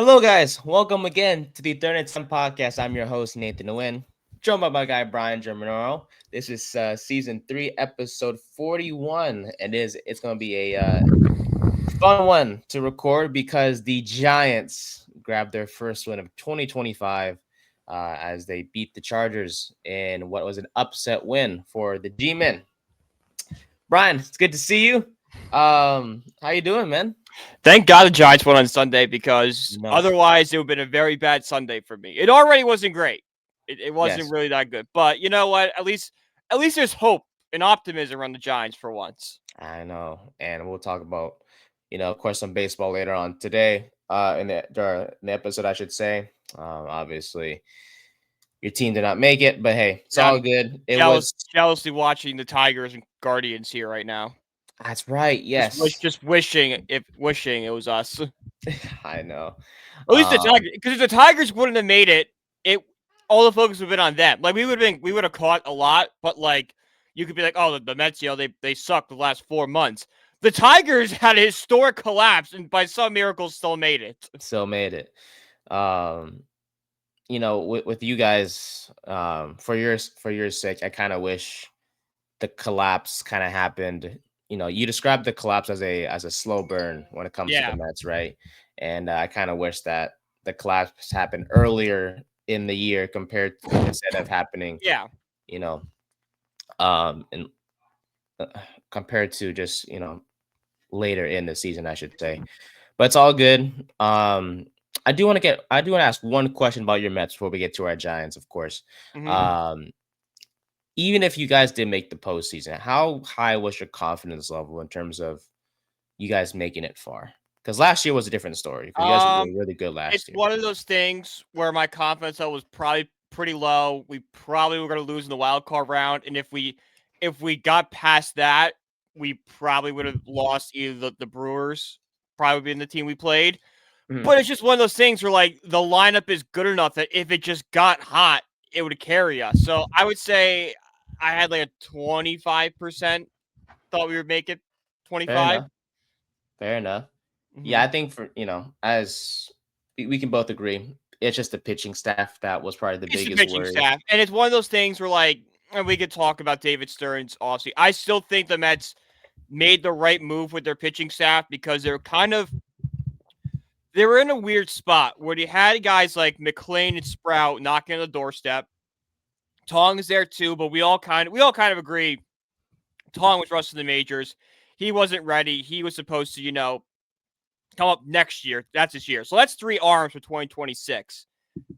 Hello, guys. Welcome again to the Third and 10 podcast. I'm your host, Nathan Nguyen, joined by my guy, Brian Germanaro. This is season 3, episode 41. And it's going to be a fun one to record because the Giants grabbed their first win of 2025 as they beat the Chargers in what was an upset win for the G-Men. Brian, it's good to see you. How you doing, man? Thank God the Giants won on Sunday because No. otherwise it would have been a very bad Sunday for me. It already wasn't great. It wasn't Yes. really that good. But you know what? At least there's hope and optimism around the Giants for once. I know, and we'll talk about, of course, some baseball later on today. In the episode, I should say. Obviously, your team did not make it, but hey, it's Yeah, all I'm good. It was. jealously watching the Tigers and Guardians here right now. That's right. Yes, Just wishing it was us. At I know. least the Um, Tigers, because if the Tigers wouldn't have made it, it all the focus would have been on them. Like we would have caught a lot, but like you could be like, oh, the Mets, they sucked the last 4 months. The Tigers had a historic collapse, and by some miracle, still made it. still made it. Um, with you guys, for your sake, I kind of wish the collapse kind of happened. You described the collapse as a slow burn when it comes to the Yeah, Mets, right? And I kind of wish that the collapse happened earlier in the year compared instead of happening, yeah. you know, and compared to just later in the season, I should say. But it's all good. I do want to ask one question about your Mets before we get to our Giants, of course. Hmm. Um, Even if you guys did make the postseason, how high was your confidence level in terms of you guys making it far? Because last year was a different story. Because you guys were Um, really good it's last year. one of those things where my confidence level was probably pretty low. We probably were going to lose in the wild card round, and if we got past that, we probably would have lost either the Brewers, probably being the team we played. Mhm. But it's just one of those things where like the lineup is good enough that if it just got hot, it would carry us. So I would say I had like a 25% thought we would make it. Fair 25. enough. Fair enough. Yeah, Mm-hmm. I think as we can both agree, it's just the pitching staff that was probably the It's the biggest pitching worry. staff, and it's one of those things where like and we could talk about David Stearns. Obviously, I still think the Mets made the right move with their pitching staff because they were in a weird spot where they had guys like McLean and Sprout knocking on the doorstep. Tong is there too, but we all kind of agree Tong was rushed to the majors. He wasn't ready. He was supposed to, come up next year. That's his year. So that's 3 arms for 2026.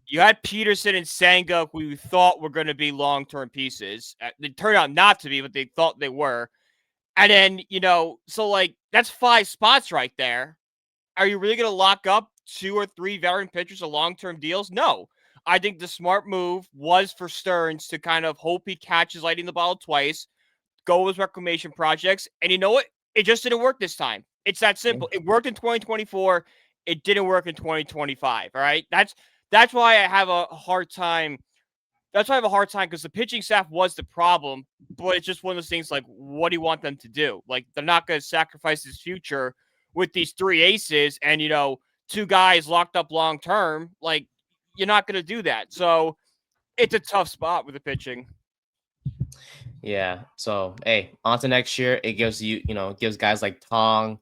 You had Peterson and Sanga, who you thought were going to be long-term pieces. They turned out not to be, but they thought they were. And then, so like that's 5 spots right there. Are you really going to lock up 2 or 3 veteran pitchers to long-term deals? No. I think the smart move was for Stearns to kind of hope he catches lightning in the bottle twice, go with reclamation projects. And you know what? It just didn't work this time. It's that Yeah. simple. It worked in 2024. It didn't work in 2025. All right. That's why I have a hard time. That's why I have a hard time because the pitching staff was the problem, but it's just one of those things like, what do you want them to do? Like, they're not going to sacrifice his future with these 3 aces and, 2 guys locked up long term. Like, you're not going to do that. So it's a tough spot with the pitching. Yeah. So hey, on to next year. It gives it gives guys like Tong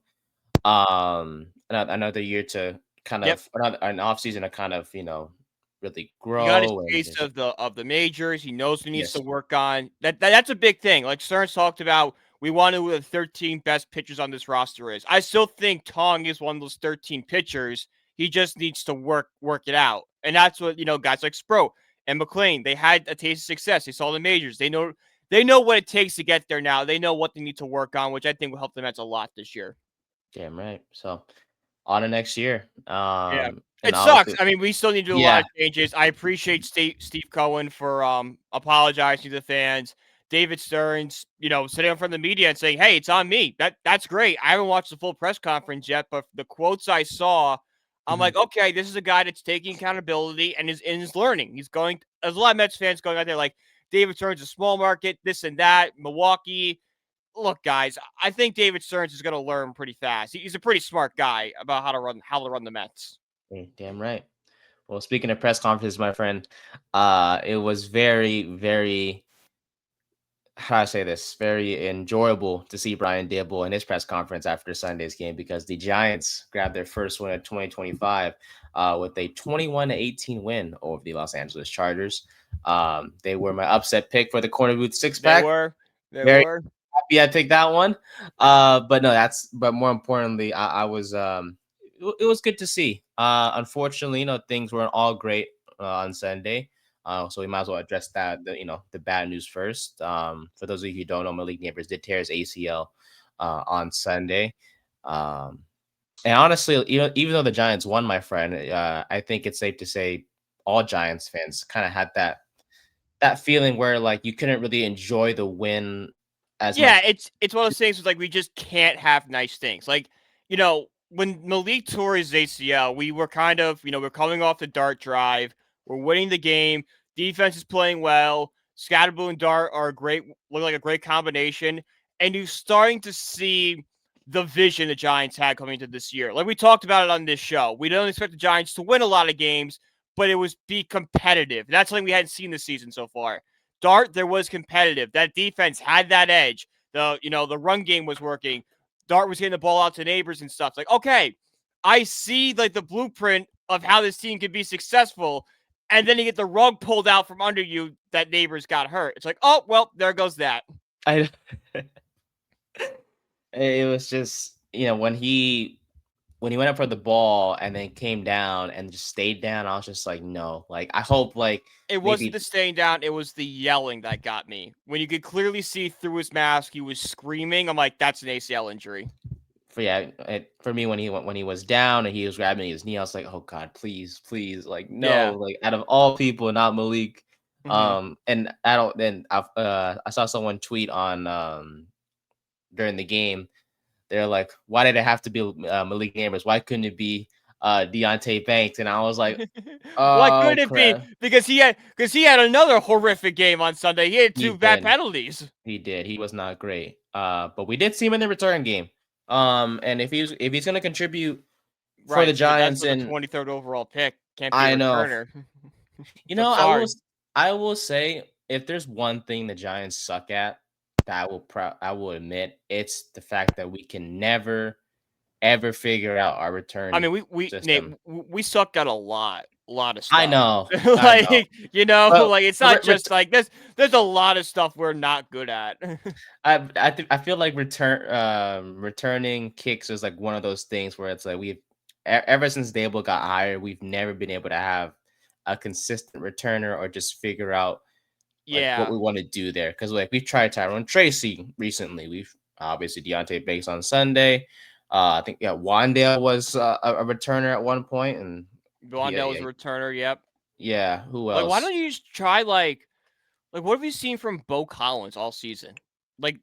another year to kind Yep. of an off season to kind of really He got his grow and taste just of the majors. He knows what he needs to yes. work on. That's a big thing. Like Stearns talked about, we want to know who the 13 best pitchers on this roster is. I still think Tong is one of those 13 pitchers. He just needs to work it out. And that's what, guys like Spro and McLean, they had a taste of success. They saw the majors. They know what it takes to get there now. They know what they need to work on, which I think will help the Mets a lot this year. Damn right. So on to next year. Yeah. And It sucks. obviously I mean, we still need to do a lot yeah. of changes. I appreciate Steve Cohen for apologizing to the fans. David Stearns, sitting in front of the media and saying, "Hey, it's on me." That's great. I haven't watched the full press conference yet, but the quotes I saw, I'm Mhm. like, okay, this is a guy that's taking accountability and is learning. He's going. There's a lot of Mets fans going out there like David Stearns, a small market, this and that, Milwaukee. Look, guys, I think David Stearns is going to learn pretty fast. He's a pretty smart guy about how to run the Mets. Damn right. Well, speaking of press conferences, my friend, it was very, very, how do I say this, very enjoyable to see Brian Dibble in his press conference after Sunday's game because the Giants grabbed their first win of 2025 with a 21-18 win over the Los Angeles Chargers. They were my upset pick for the corner booth six They pack. were. They Very were. happy I picked that one. But no, but more importantly, I was it was good to see. Unfortunately, things weren't all great on Sunday. So we might as well address the bad news first. For those of you who don't know, Malik Nabers did tear his ACL on Sunday. Um, and honestly, even though the Giants won, my friend, I think it's safe to say all Giants fans kind of had that feeling where like you couldn't really enjoy the win as much. Yeah, it's one of those things. Like we just can't have nice things. Like when Malik tore his ACL, we were kind of we're coming off the Dart drive. We're winning the game. Defense is playing well. Scatterboo and Dart are look like a great combination, and you're starting to see the vision the Giants had coming into this year. Like we talked about it on this show. We don't expect the Giants to win a lot of games, but it was be competitive. That's something we hadn't seen this season so far. Dart, there was competitive. That defense had that edge. The run game was working. Dart was getting the ball out to Nabers and stuff. It's like, okay, I see like the blueprint of how this team can be successful. And then you get the rug pulled out from under you that Nabers got hurt. It's like, oh, well, there goes that. I it was just when he went up for the ball and then came down and just stayed down, I was just like, no. Like I hope like It wasn't maybe the staying down. It was the yelling that got me. When you could clearly see through his mask, he was screaming. I'm like, that's an ACL injury. for me when he was down and he was grabbing his knee, I was like, oh God, please, please, like no, Yeah. like out of all people, not Malik. Mm-hmm. And I don't. Then I saw someone tweet on during the game. They're like, why did it have to be Malik Nabers? Why couldn't it be Deontay Banks? And I was like, Why oh couldn't it be? crap, Because he had another horrific game on Sunday. He had he two bad did. penalties. He did. He was not great. But we did see him in the return game. And if he's gonna contribute for the Right, but that's Giants, with the and 23rd overall pick. Can't be a I know, returner. you know, That's I will hard. s- I will say if there's one thing the Giants suck at, that I will admit, it's the fact that we can never ever figure out our I return mean, Nate, system. we sucked at a lot of I stuff. know, I know, Like but like it's not just like there's a lot of stuff we're not good at. I feel like returning kicks is like one of those things where it's like ever since Dable got hired, we've never been able to have a consistent returner or just figure out like what Yeah. we want to do there. Because like we've tried Tyrone Tracy recently. We've obviously Deontay Banks on Sunday. I think Wandale was a returner at one point, and Blondell was a returner, yep. yeah. Who Like, why don't else? you just try like what have you seen from Bo Collins all season? Like,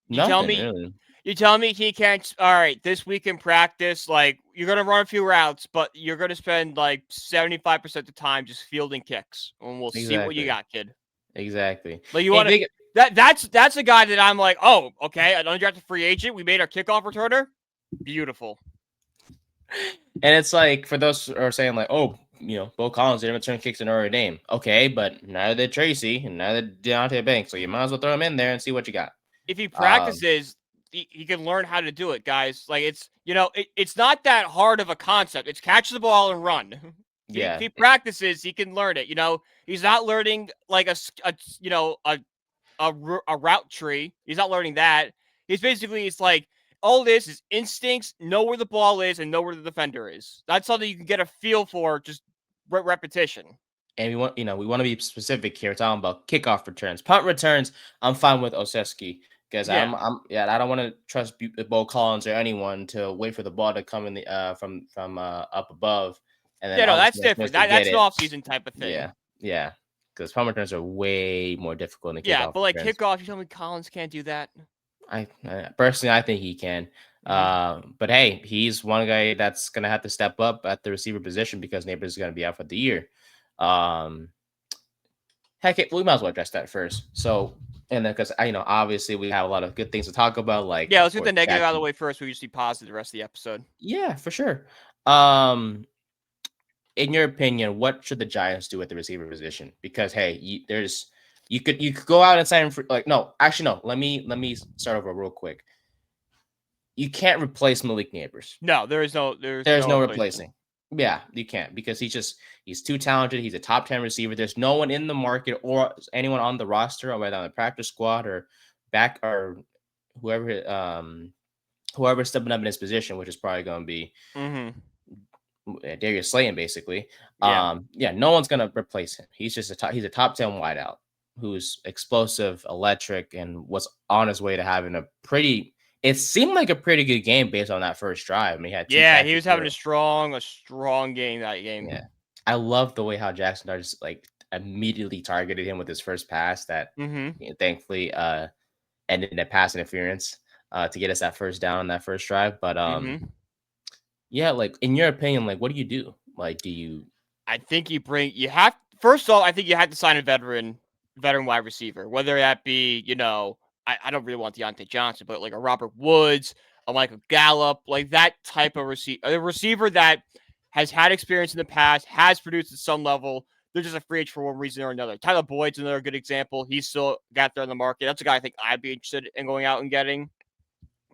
you tell Nothing me really. you tell me he can't. All right, this week in practice, like you're gonna run a few routes, but you're gonna spend like 75% of the time just fielding kicks, and we'll see what you Exactly. got, kid. Exactly. Like you And want to big, that's a guy that I'm like, oh, okay, an undrafted free agent. We made our kickoff returner. Beautiful. and it's like for those who are saying like, oh, Bo Collins didn't return kicks in Notre Dame. Okay, but neither did Tracy and neither did Deontay Banks. So you might as well throw him in there and see what you got. If he Um, practices, he can learn how to do it, guys. Like it's not that hard of a concept. It's catch the ball and run. If yeah, he practices, he can learn it. He's not learning like a route tree. He's not learning that. It's like all this is instincts, know where the ball is and know where the defender is. That's something you can get a feel for just repetition. and we want to be specific here. Talking about kickoff returns, punt returns. I'm fine with Oseski because Yeah. I don't want to trust Bo Collins or anyone to wait for the ball to come in the from up above, and then Yeah, all no, of a that's sudden different. supposed to get That's an it. off-season type of thing. Yeah, yeah, because punt returns are way more difficult than Yeah, kickoff but like returns. kickoff, you tell me Collins can't do that? I personally, I think he can. Mm-hmm. But hey, he's one guy that's gonna have to step up at the receiver position because Neighbors is gonna be out for the year. Um, Heck, we might as well address that first. So, and then because obviously we have a lot of good things to talk about, like Yeah, of let's get course the negative out of the Jackson. way first. We usually positive the rest of the episode. Yeah, for sure. Um, in your opinion, what should the Giants do at the receiver position? Because hey, you could go out and sign for like no, actually no. Let me start over real quick. You can't replace Malik Nabers. No, there's There's no no replacement. replacing. Yeah, you can't because he's too talented. He's a top 10 receiver. There's no one in the market or anyone on the roster, or whether on the practice squad or back or whoever whoever's stepping up in his position, which is probably going to be Mm-hmm. Darius Slayton, basically. Yeah. Yeah, no one's gonna replace him. He's a top 10 wideout who's explosive, electric, and was on his way to having a pretty. It seemed like a pretty good game based on that first drive. I mean, he had two Yeah, he catches was having for. a strong game that game. Yeah, I love the way how Jaxson Dart just like immediately targeted him with his first pass. That Mm-hmm. thankfully ended in a pass interference to get us that first down on that first drive. But Mm-hmm. yeah, like in your opinion, like what do you do? Like, do you? I think you have first of all, I think you have to sign a veteran wide receiver, whether that be, I don't really want Deontay Johnson, but like a Robert Woods, a Michael Gallup, like that type of receiver, a receiver that has had experience in the past, has produced at some level. They're just a free agent for one reason or another. Tyler Boyd's another good example. He's still got there in the market. That's a guy I think I'd be interested in going out and getting.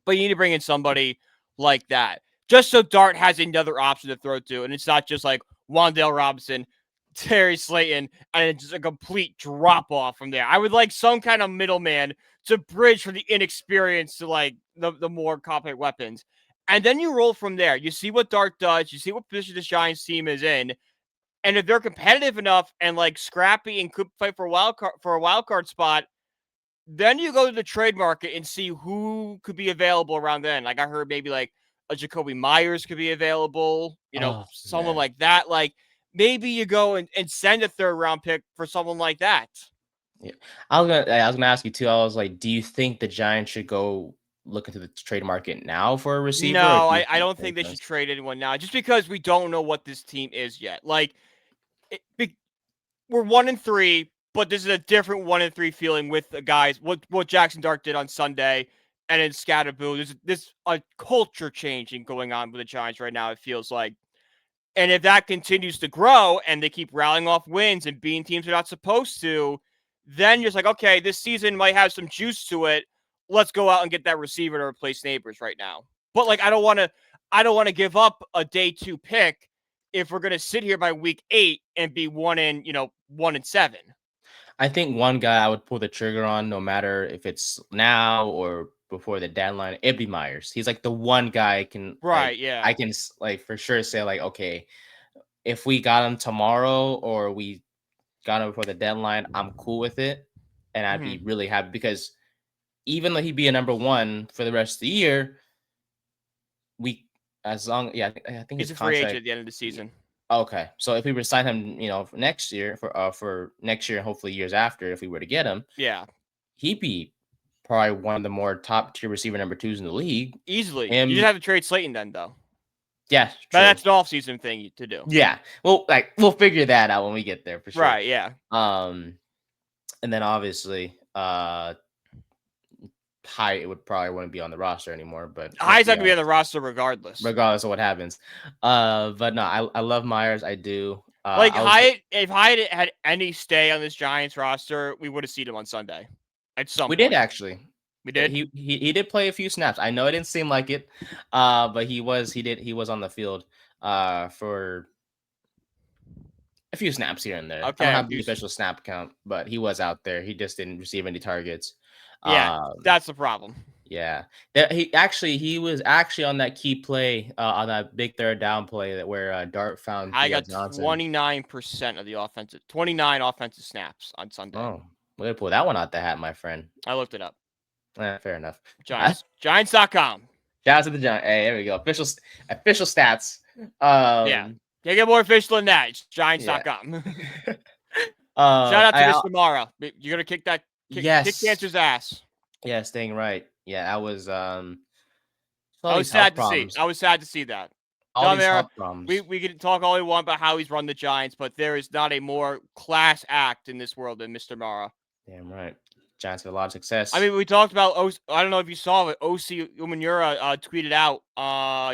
But you need to bring in somebody like that, just so Dart has another option to throw to, and it's not just like Wan'Dale Robinson, Terry Slayton, and it's just a complete drop off from there. I would like some kind of middleman to bridge from the inexperience to like the more competent weapons. And then you roll from there. You see what Dart does. You see what position this Giants team is in. And if they're competitive enough and like scrappy and could fight for a wild card spot, then you go to the trade market and see who could be available around then. Like I heard maybe like a Jacoby Myers could be available, Oh someone man, like that. Like maybe you go and send a third round pick for someone like that. yeah. I was gonna ask you too. I was like, do you think the Giants should go look into the trade market now for a receiver, or No, do you I think don't they're think they gonna? should trade anyone now just because we don't know what this team is yet. Like it, we're 1-3, but this is a different 1-3 feeling with the guys. What Jaxson Dart did on Sunday, and then Scatterboo. There's a culture changing going on with the Giants right now. It feels like, and if that continues to grow and they keep rallying off wins and beating teams they're not supposed to, then you're just like, okay, this season might have some juice to it. Let's go out and get that receiver to replace Nabers right now. But like, I don't want to give up a day 2 pick if we're gonna sit here by week 8 and be 1-7. I think one guy I would pull the trigger on, no matter if it's now or before the deadline, it'd be Myers. He's like the one guy Right? Yeah. I can like for sure say like, okay, if we got him tomorrow or we got him before the deadline, I'm cool with it, and I'd Mm-hmm. be really happy because even though he'd be a number one for the rest of the year, we as long yeah, I think He's his a free agent contract. at the end of the Yeah, season. okay, so if we were to sign him, for next year for next year and hopefully years after, if we were to get him, Yeah, he'd be probably one of the more top tier receiver number twos in the league. easily. You just Him, have to trade Slayton then, though. yeah, But true. that's an off-season thing to do. Yeah, well, like we'll figure that out when we get there for sure. Right? Yeah. Um, and then obviously, Hyatt would probably wouldn't be on the roster anymore, but let's Hyde's be not gonna be on the honest, roster regardless. regardless of what happens. But no, I love Myers. I do. Like I was Hyatt, if Hyatt had any stay on this Giants roster, we would have seen him on Sunday at some We did point. actually. We did. He did play a few snaps. I know it didn't seem like it, but he was on the field for a few snaps here and there. I don't Okay. have the official snap count, but he was out there. He just didn't receive any targets. Yeah, Um, that's the problem. yeah, he was actually on that key play on that big third down play that where Dart found I Theo got Johnson. 29% of the 29 offensive snaps on Sunday. Oh, we're gonna pull that one out the hat, my friend. I looked it up. Fair enough. Giants.com. Shout out to the Giants. Hey, there we go. Official stats. Yeah. Can't get more official than that. It's Yeah. Giants.com. Shout out to I, Mr. Mara. You're gonna kick yes. Cancer's ass. Yeah, staying right. Yeah, I was all I was these health sad to see. problems. I was sad to see that. All John these Mara, health problems. we can talk all we want about how he's run the Giants, but there is not a more class act in this world than Mr. Mara. Damn right. Giants had a lot of success. I mean, we talked about I don't know if you saw it. OC Umanura tweeted out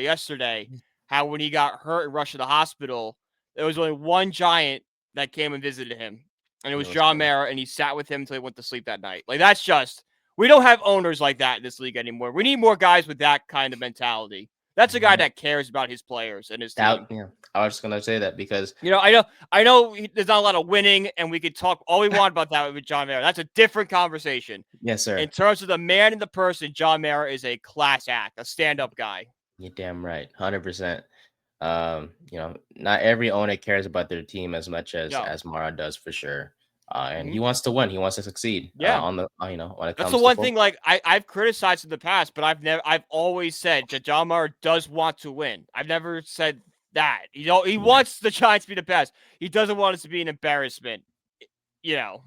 yesterday how when he got hurt and rushed to the hospital, There was only one Giant that came and visited him, and it was It was John him. Mara, and he sat with him until he went to sleep that night. Like, that's just, we don't have owners like that in this league anymore. We need more guys with that kind of mentality. That's a guy that cares about his players and his team. Yeah, I was just gonna say that because I know there's not a lot of winning, and we could talk all we want about that with John Mara. That's a different conversation. yes, sir. In terms of the man and the person, John Mara is a class act, a stand-up guy. You're damn right, 100%. Not every owner cares about their team as much as Mara does for sure. And he wants to win. He wants to succeed. Yeah. On the when it That's comes the to one thing. Like I've criticized in the past, but I've always said that John Mara does want to win. I've never said that. He wants the Giants to be the best. He doesn't want us to be an embarrassment. Damn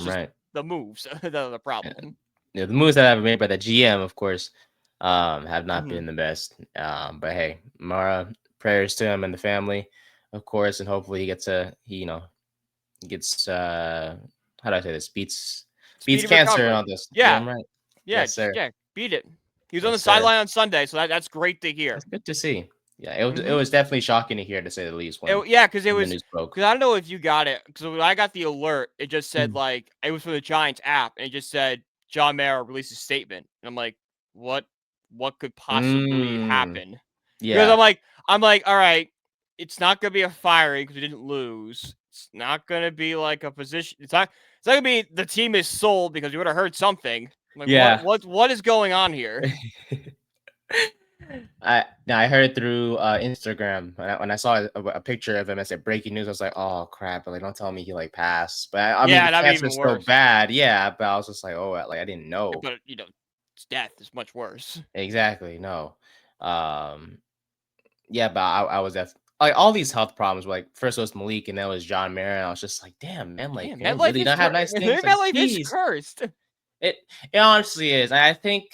right. The moves the problem. The moves that have been made by the GM, of course, have not been the best. But hey, Mara, prayers to him and the family, of course, and hopefully he gets how do I say this? Beats cancer recovery. on this. Yeah. Damn right. Yeah, Yes, sir. Yeah, beat it. He was on the sideline on Sunday, so that's great to hear. That's good to see. Yeah, it was definitely shocking to hear, to say the least. Because it was, the news broke. because I don't know if you got it, because when I got the alert, it just said like it was from the Giants app, and it just said John Mara released a statement, and I'm like, what could possibly happen? Yeah, because I'm like, all right, it's not gonna be a firing because we didn't lose. It's not gonna be like a position. It's not gonna be the team is sold because we would have heard something. I'm like, what is going on here? I heard through Instagram when I saw a picture of him. I said breaking news. I was like, oh crap! But like, don't tell me he like passed. But I mean, the cancer's still bad. Yeah, but I was just like, oh, like I didn't know. But it's death is much worse. Exactly. No. Yeah, but I was like all these health problems. Like first it was Malik, and then it was John Mara. I was just like, damn, man, like really don't have nice things. Like, is cursed. It honestly is. I think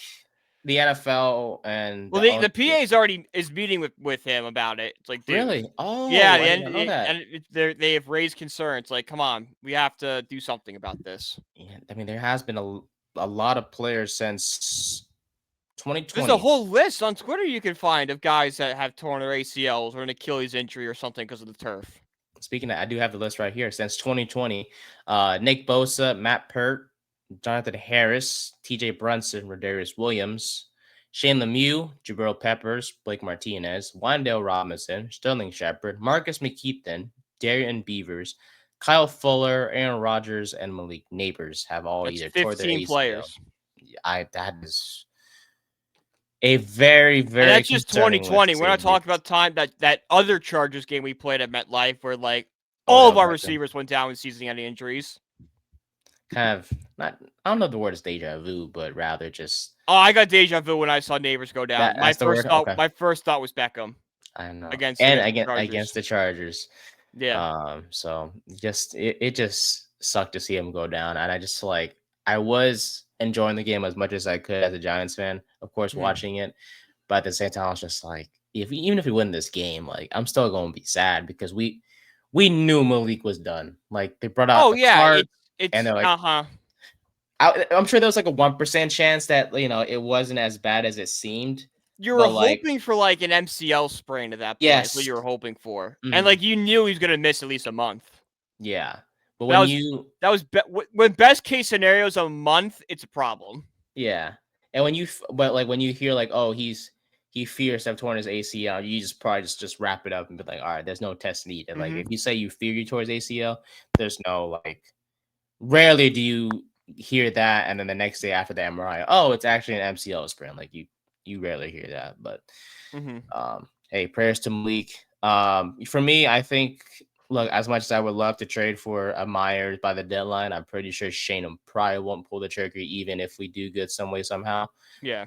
the NFL and the PA is meeting with him about it. It's like, dude, really? Oh, yeah, I didn't know that. And they have raised concerns. Like, come on, we have to do something about this. Yeah, I mean, there has been a lot of players since 2020. There's a whole list on Twitter you can find of guys that have torn their ACLs or an Achilles injury or something because of the turf. Speaking of, I do have the list right here. Since 2020, Nick Bosa, Matt Pert, Jonathan Harris, TJ Brunson, Rodarius Williams, Shane Lemieux, Jabril Peppers, Blake Martinez, Wandale Robinson, Sterling Shepard, Marcus McKeithen, Darian Beavers, Kyle Fuller, Aaron Rodgers, and Malik Nabers have all either tore their ACL. Players. That is a very, very. And that's just 2020. We're not talking about time that other Chargers game we played at MetLife where like all of our receivers went down with season-ending injuries. Kind of not. I don't know if the word is deja vu, but rather just. Oh, I got deja vu when I saw Neighbors go down. My first thought was Beckham. I know against the Chargers. Yeah. So it just sucked to see him go down, and I just like I was enjoying the game as much as I could as a Giants fan, of course, watching it, but at the same time, I was just like, even if we win this game, like I'm still going to be sad because we knew Malik was done. Like they brought out card, and they're like, I'm sure there was like a 1% chance that it wasn't as bad as it seemed. You were hoping for like an MCL sprain at that point. Yes, that's what you were hoping for, and like you knew he was going to miss at least a month. Yeah, but when best case scenario is a month, it's a problem. Yeah, and when you hear like, oh, he fears to have torn his ACL, you just probably just wrap it up and be like, all right, there's no test needed. Like if you say you fear you tore his ACL, there's no like. Rarely do you hear that, and then the next day after the MRI, oh, it's actually an MCL sprain. Like you rarely hear that, but hey, prayers to Malik. For me, I think, look, as much as I would love to trade for a Myers by the deadline, I'm pretty sure Shane probably won't pull the trigger, even if we do good some way somehow. Yeah.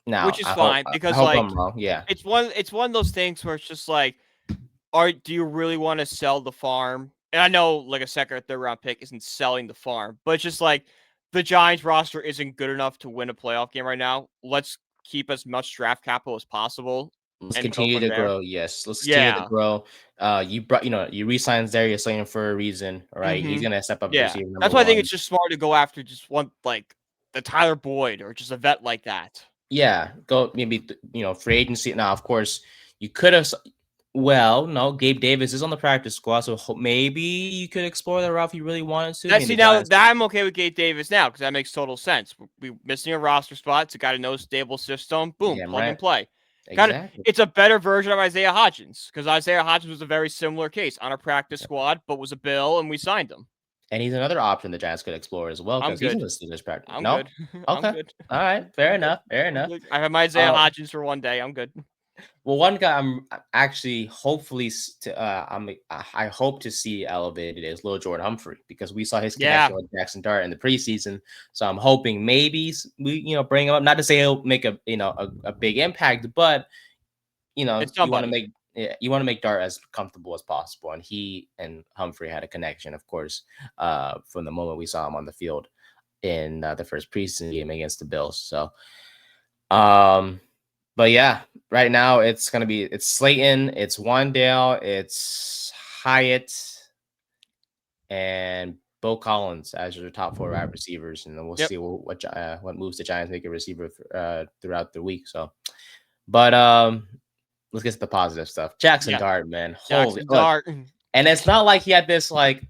Now, which is fine because I hope I'm wrong. Yeah, it's one of those things where it's just like, do you really want to sell the farm? And I know like a second or third round pick isn't selling the farm, but it's just like the Giants roster isn't good enough to win a playoff game right now. Let's keep as much draft capital as possible. Let's continue to grow. Yes, let's continue to grow. You re-signed Darius Slayton for a reason, right? He's gonna step up. Yeah, that's why I think it's just smart to go after just one like the Tyler Boyd or just a vet like that. Yeah, go maybe free agency. Now, of course, you could have. Well, no, Gabe Davis is on the practice squad, so maybe you could explore that route if you really wanted to. I mean, the Now Giants. that I'm okay with Gabe Davis now because that makes total sense. We missing a roster spot. It's a guy to know stable system. Boom, Damn plug and right. play. Kind of, Exactly. it's a better version of Isaiah Hodgins because Isaiah Hodgins was a very similar case on a practice squad, but was a Bill, and we signed him. And he's another option the Giants could explore as well I'm because he's in good. the Steelers practice. I'm No? good. I'm Okay. good. All right. Fair I'm good. enough. Fair I'm enough. good. I have my Isaiah Hodgins for one day. I'm good. Well, one guy I'm actually hopefully I hope to see elevated is Lil Jordan Humphrey because we saw his Yeah, connection with Jaxson Dart in the preseason. So I'm hoping maybe we bring him up. Not to say he'll make a big impact, but it's you want to somebody. make Dart as comfortable as possible. And he and Humphrey had a connection, of course, from the moment we saw him on the field in the first preseason game against the Bills. So, but yeah, right now it's Slayton, it's Wandale, it's Hyatt, and Bo Collins as your top 4 wide receivers, and then we'll Yep. see what moves the Giants make a receiver throughout the week. So, but let's get to the positive stuff. Jaxson Yeah. Dart, man, holy Jaxson look, Dart. and it's not like he had this like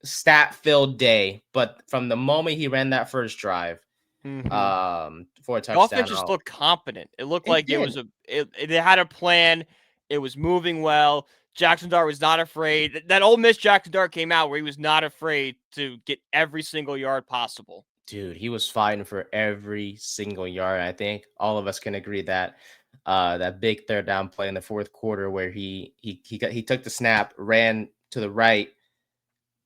stat-filled day, but from the moment he ran that first drive, Mm-hmm. for a The offense touchdown, just looked competent. It looked it like did. it had a plan. It was moving well. Jaxson Dart was not afraid. That Ole Miss Jaxson Dart came out where he was not afraid to get every single yard possible. Dude, he was fighting for every single yard. I think all of us can agree that that big third down play in the fourth quarter where he took the snap, ran to the right,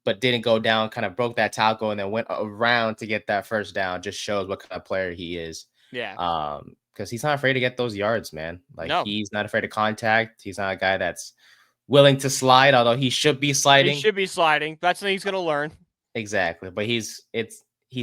but didn't go down, kind of broke that tackle, and then went around to get that first down. Just shows what kind of player he is. Yeah. Because he's not afraid to get those yards, man. Like No. he's not afraid of contact. He's not a guy that's willing to slide, although he should be He sliding. should be sliding. That's something he's gonna learn. Exactly, but he's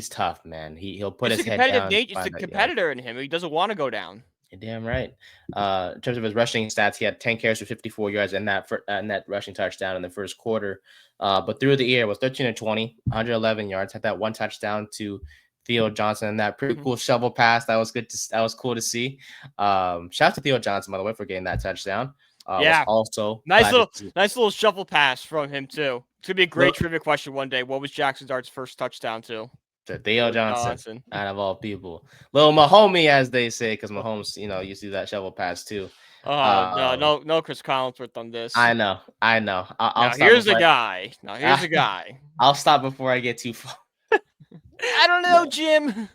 tough, man. He'll put It's his the head competitive down, nature. It's the find that yard. competitor in him. He doesn't want to go down. You're damn right. In terms of his rushing stats, he had 10 carries for 54 yards and that rushing touchdown in the first quarter. But through the year, was 13 and 20, 111 yards. Had that one touchdown to Theo Johnson and that pretty cool shovel pass. That was that was cool to see. Shout out to Theo Johnson, by the way, for getting that touchdown. Yeah. Was also Nice little shuffle pass from him too. It's gonna be a great Look, trivia question one day. What was Jaxson Dart's first touchdown to? to Theo Johnson, out of all people. Little Mahomie, as they say, because Oh, Mahomes, you see that shovel pass too. no, Chris Collinsworth on this. I know. I'll Now stop here's the before guy. Now here's the guy. I'll stop before I get too far. I don't know, Jim.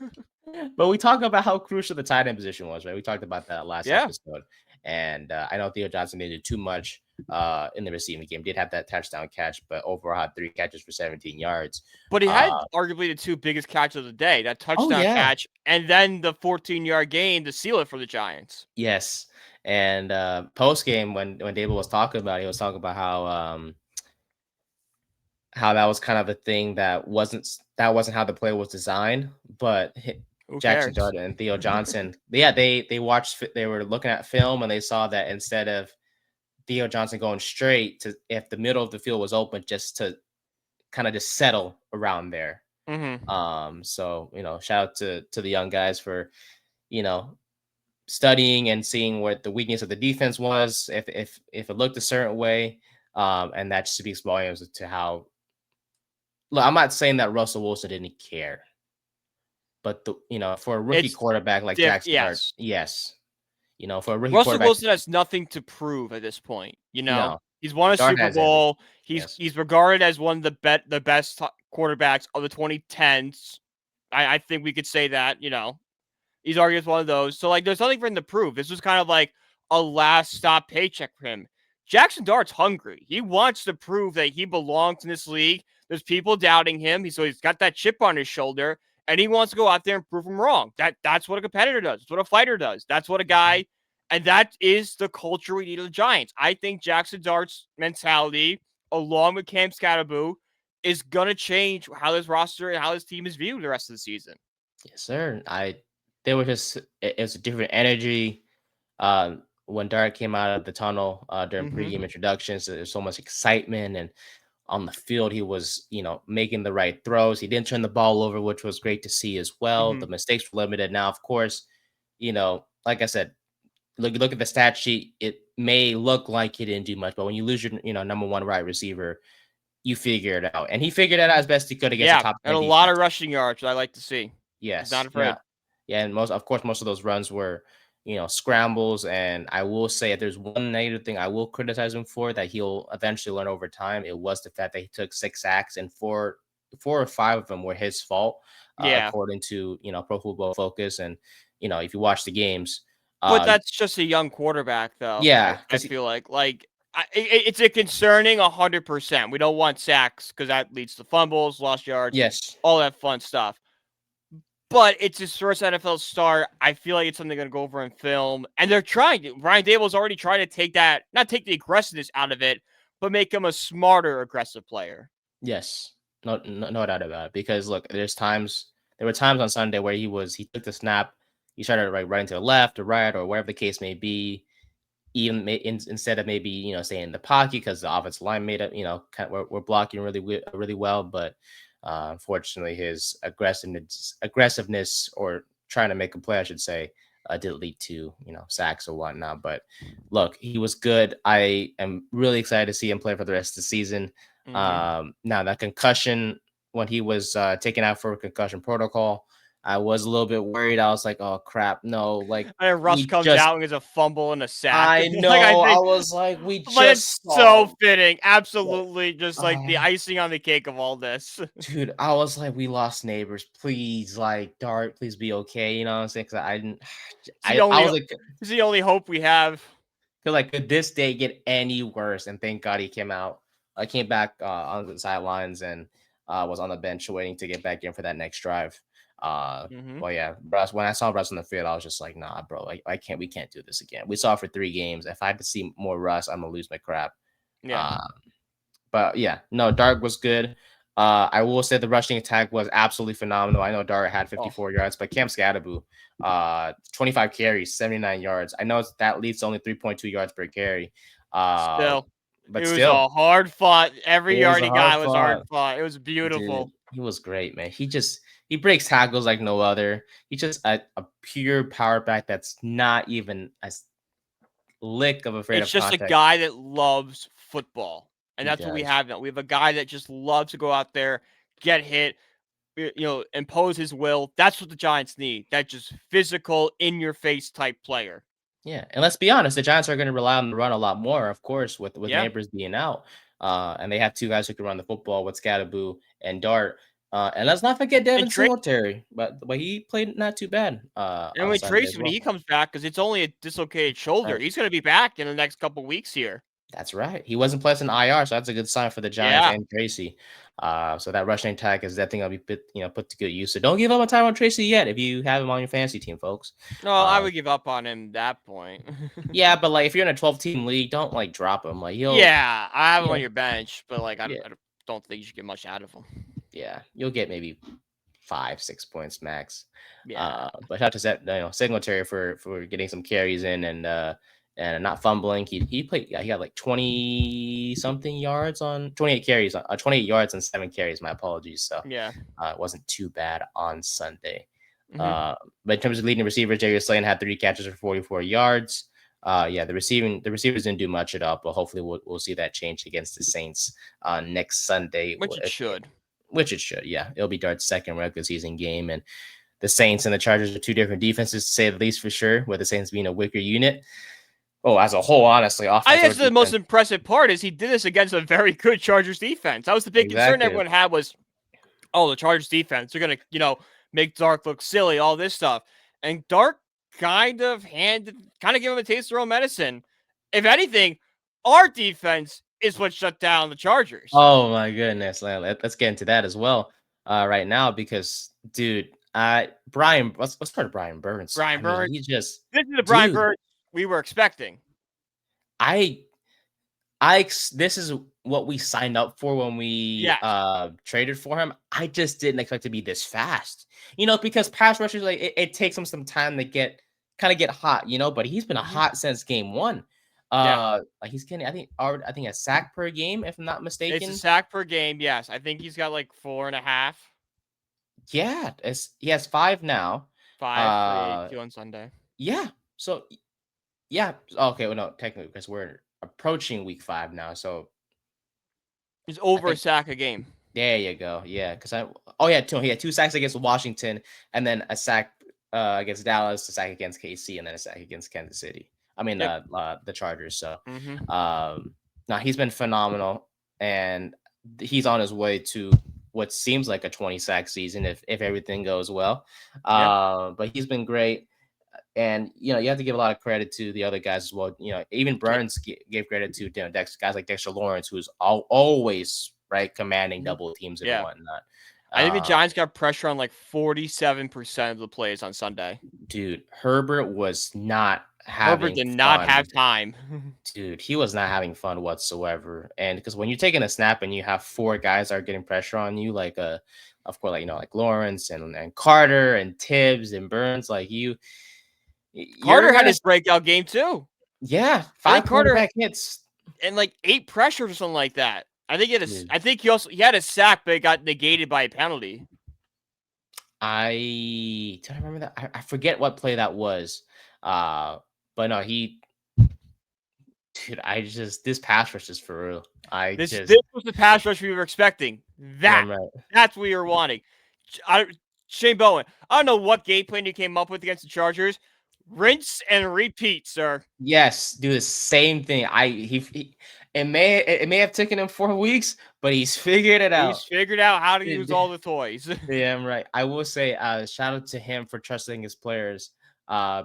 But we talk about how crucial the tight end position was, right? We talked about that last Yeah. episode. And I know Theo Johnson didn't do too much in the receiving game. Did have that touchdown catch, but overall had 3 catches for 17 yards. But he had arguably the 2 biggest catches of the day, that touchdown catch and then the 14-yard gain to seal it for the Giants. Yes. And post game when David was talking about it, he was talking about how that was kind of a thing that wasn't how the play was designed, but Jaxson Dart and Theo Johnson, they were looking at film and they saw that instead of Theo Johnson going straight to if the middle of the field was open, just to kind of just settle around there. So shout out to the young guys for studying and seeing what the weakness of the defense was, if it looked a certain way, and that speaks volumes to how. Look, I'm not saying that Russell Wilson didn't care, but for a rookie quarterback like Jaxson Dart, yes, for a rookie Russell quarterback, Wilson has nothing to prove at this point. no, He's won a Dart Super has everything. Bowl. Yes. He's regarded as one of the best quarterbacks of the 2010s. I think we could say that. He's argued as one of those. So there's nothing for him to prove. This was kind of like a last stop paycheck for him. Jaxson Dart's hungry. He wants to prove that he belongs in this league. There's people doubting him. He's got that chip on his shoulder, and he wants to go out there and prove them wrong. That's what a competitor does. That's what a fighter does. That's what a guy, and that is the culture we need of the Giants. I think Jaxson Dart's mentality, along with Cam Scatterboo, is going to change how this roster and how this team is viewed the rest of the season. Yes, sir. It's a different energy. When Dart came out of the tunnel during pregame introductions, there's so much excitement, and on the field, he was, making the right throws. He didn't turn the ball over, which was great to see as well. The mistakes were limited. Now, of course, like I said, look at the stat sheet. may look like he didn't do much, but when you lose your number one wide receiver, you figure it out, and he figured it out as best he could against a Yeah, top and 10 a lot of defense. rushing yards, which I like to see. He's not Yes, afraid. and most of those runs were scrambles. And I will say, if there's one negative thing I will criticize him for that he'll eventually learn over time, it was the fact that he took 6 sacks, and four or five of them were his fault, Yeah. according to Pro Football Focus. And if you watch the games, But that's just a young quarterback, though. yeah, I because feel like it's a concerning 100%. We don't want sacks because that leads to fumbles, lost yards, yes, all that fun stuff. But it's his first NFL start. I feel like it's something they're going to go over in film. And they're trying to. Ryan Dable's already trying to take that, not take the aggressiveness out of it, but make him a smarter, aggressive player. yes, no doubt about it. Because look, there were times on Sunday where he took the snap, he started running to the left or right or wherever the case may be, even instead of maybe staying in the pocket because the offensive line made it, we're blocking really well. But unfortunately, his aggressiveness, or trying to make a play, I should say, did lead to sacks or whatnot. But look, he was good. I am really excited to see him play for the rest of the season. Now that concussion, when he was taken out for concussion protocol, I was a little bit worried. I was like, "Oh crap, no!" Like, And then Russ we comes just out and gets a fumble and a sack. I Like, I know. I think, was like, we but it's just so saw, fitting. like, Absolutely just like the uh, icing on the cake of all this. dude. I was like, we lost Neighbors. Please, like, Dart, please be okay. You know what I'm saying? Because I didn't. It's the I only was like, it's the only hope we have. could this day get any worse? And thank God he came out. I came back on the sidelines and was on the bench waiting to get back in for that next drive. Mhm. Well, yeah, Russ. When I saw Russ on the field, I was just like, nah, bro. I can't. We can't do this again. We saw it for 3 games. If I had to see more Russ, I'm gonna lose my crap. Yeah. Uh, But yeah, no, Dart was good. I will say the rushing attack was absolutely phenomenal. I know Dart had Oh, 54 yards, but Cam Scadaboo, 25 carries, 79 yards. I know that leads to only 3.2 yards per carry. Uh, still. It but was still, a hard fought. it Every was yard a he hard got was hard fought, fought. It was dude. beautiful. He was great, man. He breaks tackles like no other. He's just a pure power back that's not even a lick of afraid It's of just a contact. guy that loves football. And He that's what we does. have now. We have a guy that just loves to go out there, get hit, impose his will. That's what the Giants need. That just physical, in your face type player. Yeah, and let's be honest, the Giants are going to rely on the run a lot more, of course, with Yeah. Neighbors being out. And they have two guys who can run the football with Scatterboo and Dart. And let's not forget And Devin Tracy, Singletary, but he played not too bad and on when Sunday Tracy, as when well. he comes back, because it's only a dislocated shoulder, Right. he's going to be back in the next couple weeks here. That's right. He wasn't placed in IR, so that's a good sign for the Giants Yeah. and Tracy. So that rushing attack is definitely going to be put to good use. So don't give up on Tyrone Tracy yet if you have him on your fantasy team, folks. No, I would give up on him at that point. Yeah, but like if you're in a 12-team league, don't like drop him. Like Yeah, I have him you on know, your bench, but like yeah, don't think you should get much out of him. yeah, you'll get maybe 5-6 points max. Yeah. But shout out to Singletary for getting some carries in and not fumbling. He played. Yeah, he got like 20 something yards on 28 carries, 28 yards and 7 carries. My apologies. So Yeah. it wasn't too bad on Sunday. Hmm. But in terms of leading receivers, Darius Slayton had 3 catches for 44 yards. Yeah, the receivers didn't do much at all, but hopefully we'll see that change against the Saints next Sunday, Which it should. which it should. Yeah, it'll be Dart's second regular season game, and the Saints and the Chargers are two different defenses to say the least, for sure. With the Saints being a weaker unit, as a whole, honestly, I offense think or that's the most defense. impressive part is he did this against a very good Chargers defense. That was the big concern Exactly. everyone had was, oh, the Chargers defense, they're gonna, make Dark look silly, all this stuff. And Dark kind of gave him a taste of their own medicine. If anything, our defense is what shut down the Chargers. Oh my goodness, let's get into that as well right now because, dude, Brian, let's start with Brian Burns. Brian I mean, Burns. he just, This is the Brian dude, Burns we were expecting. I this is what we signed up for when we Yes. traded for him. I just didn't expect to be this fast. Because pass rushers, like it takes him some time to get hot, but he's been Mhm. hot since game one. Yeah. Like he's getting, I think a sack per game, if I'm not It's a mistaken. sack per game. Yes. I think he's got like 4.5. Yeah, he has 5 now. 5 for Uh 2 on Sunday. yeah. So Yeah. Okay. Well, no, technically, because we're approaching week 5 now. So He's I over a think sack a game. there you go. Yeah. Because he had 2 sacks against Washington, and then a sack against Dallas, a sack against KC, and then a sack against Kansas City. I mean, Yep. the Chargers. So, Mm-hmm. now he's been phenomenal, and he's on his way to what seems like a 20 sack season if everything goes well. Yep. But he's been great. And you have to give a lot of credit to the other guys as well. Even Burns gave credit to guys like Dexter Lawrence, who's always right commanding Mm-hmm. double teams and Yeah. whatnot. I think the Uh, Giants got pressure on like 47% of the plays on Sunday. dude, Herbert was not Herbert having did not fun. have time. Dude, he was not having fun whatsoever. And because when you're taking a snap and you have 4 guys that are getting pressure on you, like of course, like Lawrence and Carter and Tibbs and Burns, like you're Carter had gonna his breakout game too. yeah, I think 5 Carter quarterback hits. and like 8 pressures or something like that. I think Dude. I think he had a sack, but it got negated by a penalty. I don't remember that. I forget what play that was. But no, dude, this pass rush is for real. This was the pass rush we were expecting. I'm right. That's what we were wanting. Shane Bowen, I don't know what game plan you came up with against the Chargers. Rinse and repeat, sir. Yes, do the same thing. It may have taken him 4 weeks, but he's figured it out. He's figured out how to use all the toys. Yeah, I'm right. I will say, shout out to him for trusting his players.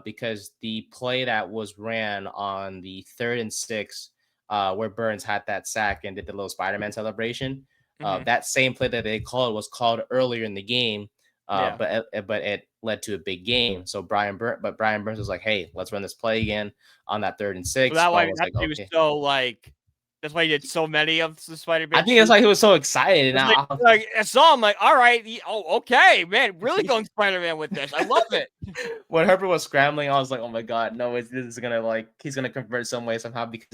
Because the play that was ran on the 3rd and 6, where Burns had that sack and did the little Spider-Man celebration, that same play that they called was called earlier in the game. Yeah. But it led to a big game. So Brian Burns was like, "Hey, let's run this play again on that 3rd and 6." So that why was like, he was "Okay." so like. That's why he did so many of the Spider-Man. I think that's why he was so excited. Now, like I saw him, like, all right, okay, man, really going Spider-Man with this. I love it. When Herbert was scrambling, I was like, "Oh my god, no! This is gonna he's gonna convert some way somehow because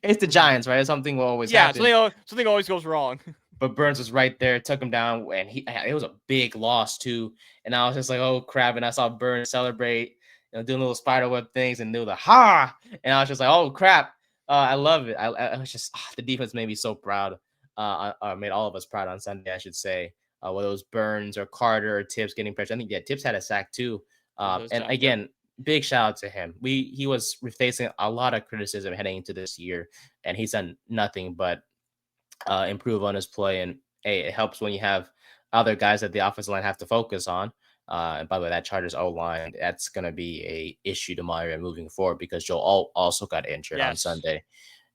it's the Giants, right? Something will always happen." Something always goes wrong. But Burns was right there, took him down, and it was a big loss too. And I was just like, "Oh crap!" And I saw Burns celebrate, doing little spider web things and do the ha, and I was just like, "Oh crap!" I love it. I was just the defense made me so proud. Made all of us proud on Sunday, I should say. Whether it was Burns or Carter or Tibbs getting pressure, I think Tibbs had a sack too. And again, big shout out to him. He was facing a lot of criticism heading into this year, and he's done nothing but improve on his play. And it helps when you have other guys that the offensive line have to focus on. And by the way, that Chargers O line, that's going to be a issue to monitor moving forward because Joe also got injured on Sunday.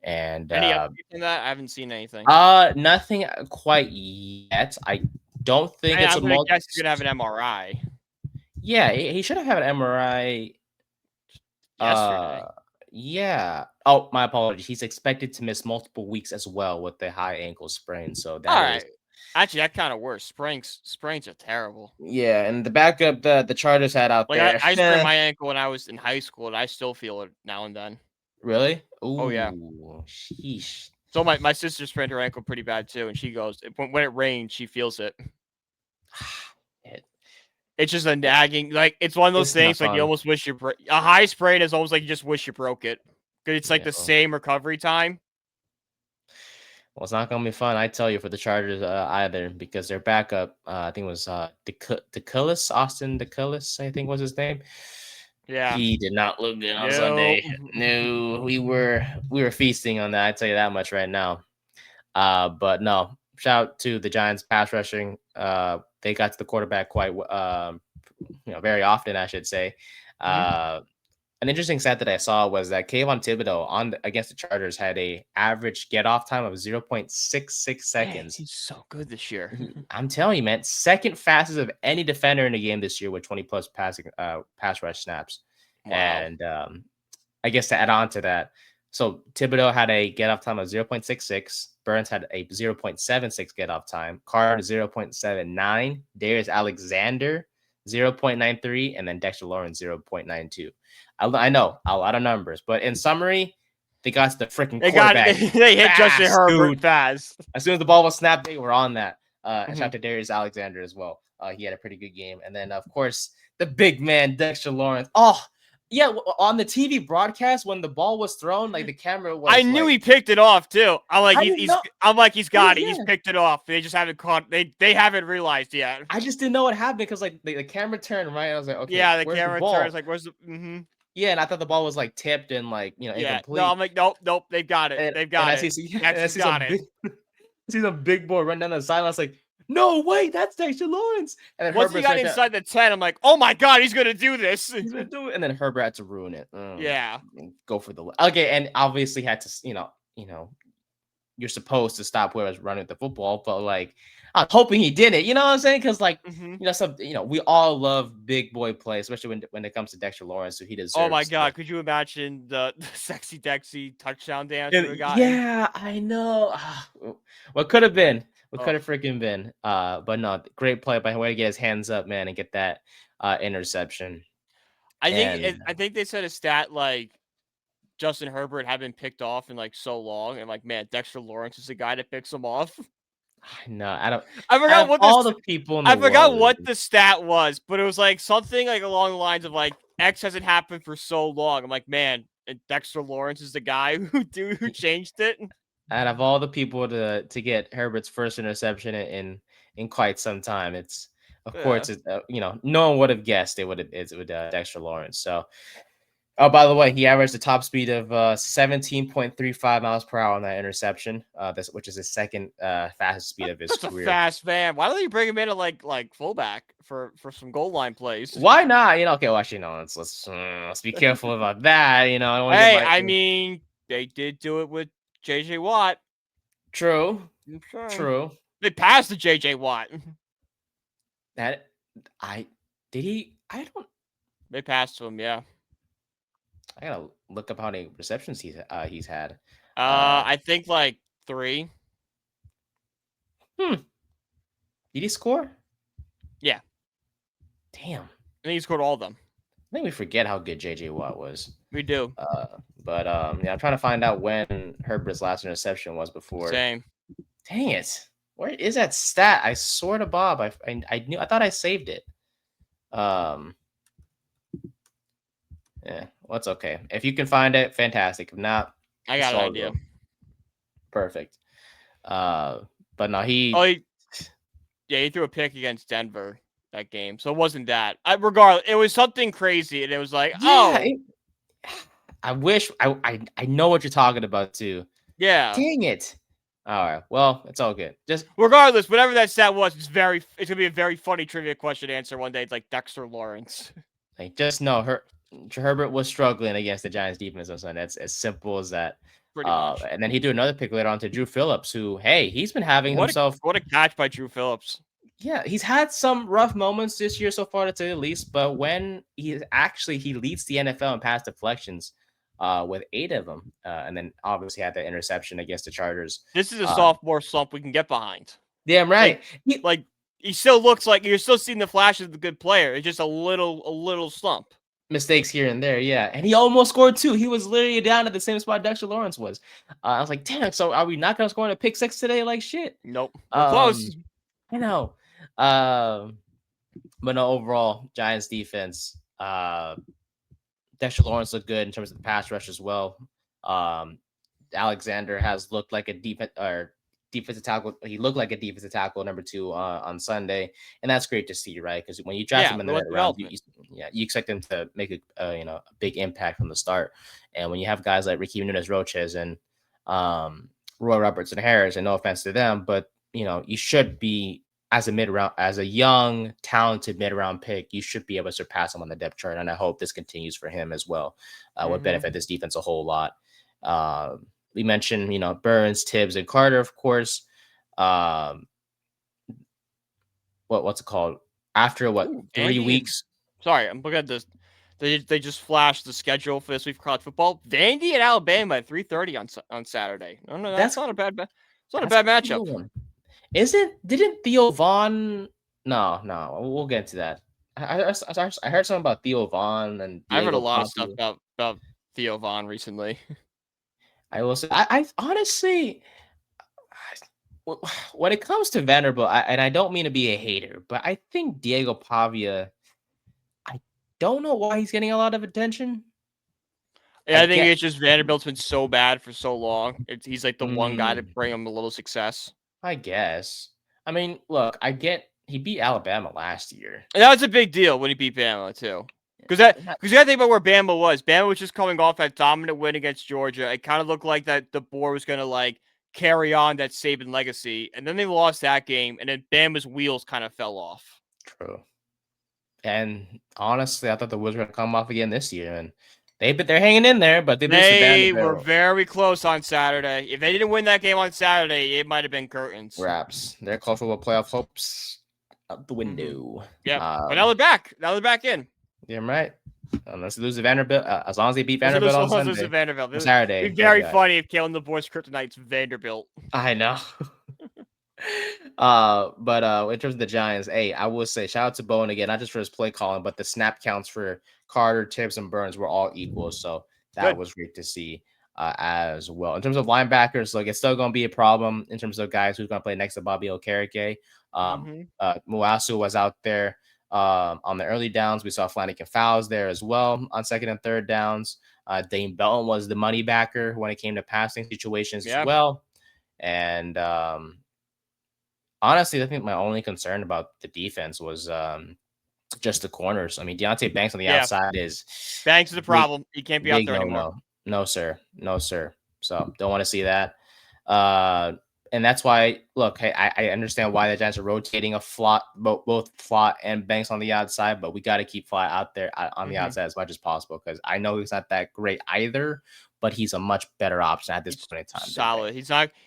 And any updates on that? I haven't seen anything. Nothing quite yet. I don't think it's I'm gonna guess he's gonna have an MRI. Yeah, he should have had an MRI yesterday. Yeah. Oh, my apologies. He's expected to miss multiple weeks as well with the high ankle sprain. So that is actually that kind of worse. Sprains are terrible. Yeah, and the backup the Chargers had out there. I sprained my ankle when I was in high school, and I still feel it now and then. Really? Ooh, oh yeah. Sheesh. So my sister sprained her ankle pretty bad too, and she goes when it rains, she feels it. It's just a nagging, like it's one of those things like you almost wish a high sprain is almost like you just wish you broke it. Because it's like the same recovery time. Well, it's not gonna be fun, I tell you, for the Chargers either, because their backup, I think it was Austin DeCullis, I think was his name. Yeah, he did not look good on Sunday. No, we were feasting on that. I tell you that much right now. But no, shout out to the Giants pass rushing. They got to the quarterback quite, very often, I should say. An interesting stat that I saw was that Kayvon Thibodeau against the Chargers had a average get off time of 0.66 seconds. He's so good this year. I'm telling you, man, second fastest of any defender in the game this year with 20 plus pass rush snaps. Wow. And I guess to add on to that, so Thibodeau had a get off time of 0.66. Burns had a 0.76 get off time. Carter 0.79. Darius Alexander 0.93, and then Dexter Lawrence 0.92. I know a lot of numbers, but in summary, they got to the freaking quarterback. They hit Justin Herbert fast. As soon as the ball was snapped, they were on that. Shout out to Darius Alexander as well. He had a pretty good game. And then, of course, the big man, Dexter Lawrence. Oh, Yeah, on the TV broadcast when the ball was thrown, like the camera was. I knew he picked it off too. I didn't know. He's got it. He's Yeah. picked it off. They just haven't caught. They haven't realized yet. I just didn't know what happened because like the camera turned right. I was like, okay, Yeah, the where's the camera ball? turns like, where's the? Mm-hmm. Yeah, and I thought the ball was like tipped and like Yeah, incomplete. no, I'm like, nope, they've got it. They've got it. I see some big, see some big boy run down the sideline. I was like, no, wait, that's Dexter Lawrence. And then once he got inside the 10, I'm like, oh my god, he's gonna do this. He's gonna do it, and then Herbert had to ruin it. Yeah, go for the and obviously had to you're supposed to stop whoever's running the football, but like I'm hoping he did it. You know what I'm saying? Because like we all love big boy play, especially when it comes to Dexter Lawrence, so he deserves. Oh my god, could you imagine the sexy Dexy touchdown dance we got? Yeah, I know. What could have been? What could have freaking been? But no, great play by him to get his hands up, man, and get that interception. I think they said a stat like Justin Herbert had been picked off in like so long, and like, man, Dexter Lawrence is the guy that picks him off. No, I don't. I forgot what all the people. In the I forgot world, what the stat was, but it was like something like along the lines of like X hasn't happened for so long. I'm like, man, and Dexter Lawrence is the guy who changed it. Out of all the people to get Herbert's first interception in quite some time, it's of course it's no one would have guessed it would Dexter Lawrence. So, oh, by the way, he averaged a top speed of 17.35 miles per hour on that interception. Which is his second fastest speed of his career. A fast man. Why don't you bring him in at like fullback for some goal line plays? Why not? Okay, well, actually, no. Let's be careful about that. Hey, I mean, they did do it with JJ Watt. True. They passed to JJ Watt. They passed to him, yeah. I gotta look up how many receptions he's had. I think like 3. Did he score? Yeah. Damn. I think he scored all of them. I think we forget how good JJ Watt was. We do. But I'm trying to find out when Herbert's last interception was before. Same. Dang it. Where is that stat? I swear to Bob, I thought I saved it. Yeah, well, it's okay. If you can find it, fantastic. If not, I got an idea. Perfect. But no, he threw a pick against Denver that game, so it wasn't that. Regardless, it was something crazy, and it was like, I wish I know what you're talking about too. Yeah. Dang it. All right. Well, it's all good. Just regardless, whatever that stat was, it's gonna be a very funny trivia question to answer one day. It's like Dexter Lawrence. Like, just know Herbert was struggling against the Giants defense on Sunday. That's as simple as that. Pretty much. And then he threw another pick later on to Drew Phillips, who, hey, he's been having himself. What a catch by Drew Phillips. Yeah, he's had some rough moments this year so far, to say the least. But when he leads the NFL in pass deflections with 8 of them, and then obviously had that interception against the Chargers. This is a sophomore slump we can get behind. Damn right. He still looks like you're still seeing the flashes of the good player. It's just a little slump. Mistakes here and there, yeah. And he almost scored 2. He was literally down at the same spot Dexter Lawrence was. I was like, damn, so are we not going to score in a pick 6 today? Like, shit. Nope. Close. I know. But no, overall, Giants defense. Dexter Lawrence looked good in terms of the pass rush as well. Alexander has looked like a defensive tackle. He looked like a defensive tackle number 2 on Sunday, and that's great to see, right? Because when you draft him in the mid round, you expect him to make a big impact from the start. And when you have guys like Raheem Nunez-Roches and Roy Robertson Harris, and no offense to them, but you should be as a young, talented mid-round pick, you should be able to surpass him on the depth chart. And I hope this continues for him as well. Would benefit this defense a whole lot. We mentioned, Burns, Tibbs, and Carter, of course. What's it called? After 3 weeks? Sorry, I'm looking at this. They just flashed the schedule for this week for college football. Vandy and Alabama at 3:30 on Saturday. No, that's not a bad. It's not a bad matchup. Cool. Didn't Theo Vaughn? No, we'll get into that. I heard something about Theo Vaughn, and I've heard a lot of stuff about Theo Vaughn recently. I will say, I honestly, when it comes to Vanderbilt, and I don't mean to be a hater, but I think Diego Pavia, don't know why he's getting a lot of attention. Yeah, I think it's just Vanderbilt's been so bad for so long. He's like the one guy to Mm, bring him a little success. I guess. I mean, look, I get he beat Alabama last year. And that was a big deal when he beat Bama too. Because you got to think about where Bama was. Bama was just coming off that dominant win against Georgia. It kind of looked like that the board was going to like carry on that Saban legacy, and then they lost that game, and then Bama's wheels kind of fell off. True. And honestly, I thought the Wizards were going to come off again this year, and they're hanging in there, but They were very close on Saturday. If they didn't win that game on Saturday, it might have been curtains. Wraps. Their cultural playoff hopes out the window. Yeah, but now they're back. Now they're back in. Damn right. Unless they lose to Vanderbilt, as long as they beat Vanderbilt on Sunday. Vanderbilt. Saturday. It'd be very funny if Kalen the Boys Kryptonite's Vanderbilt. I know. But in terms of the Giants, hey, I will say shout out to Bowen again, not just for his play calling, but the snap counts for Carter, Tibbs, and Burns were all equal. So that was great to see as well. In terms of linebackers, look, it's still going to be a problem in terms of guys who's going to play next to Bobby Okereke. Muasu was out there on the early downs. We saw Flanagan Fowles there as well on second and third downs. Dane Belton was the money backer when it came to passing situations as well. And honestly, I think my only concern about the defense was just the corners. I mean, Deonte Banks on the outside is Banks is a problem. He can't be out there anymore. No, sir. So don't want to see that. And that's why, look, hey, I understand why the Giants are rotating both Flott and Banks on the outside, but we got to keep Flott out there on the outside as much as possible because I know he's not that great either, but he's a much better option at this point in time. Solid.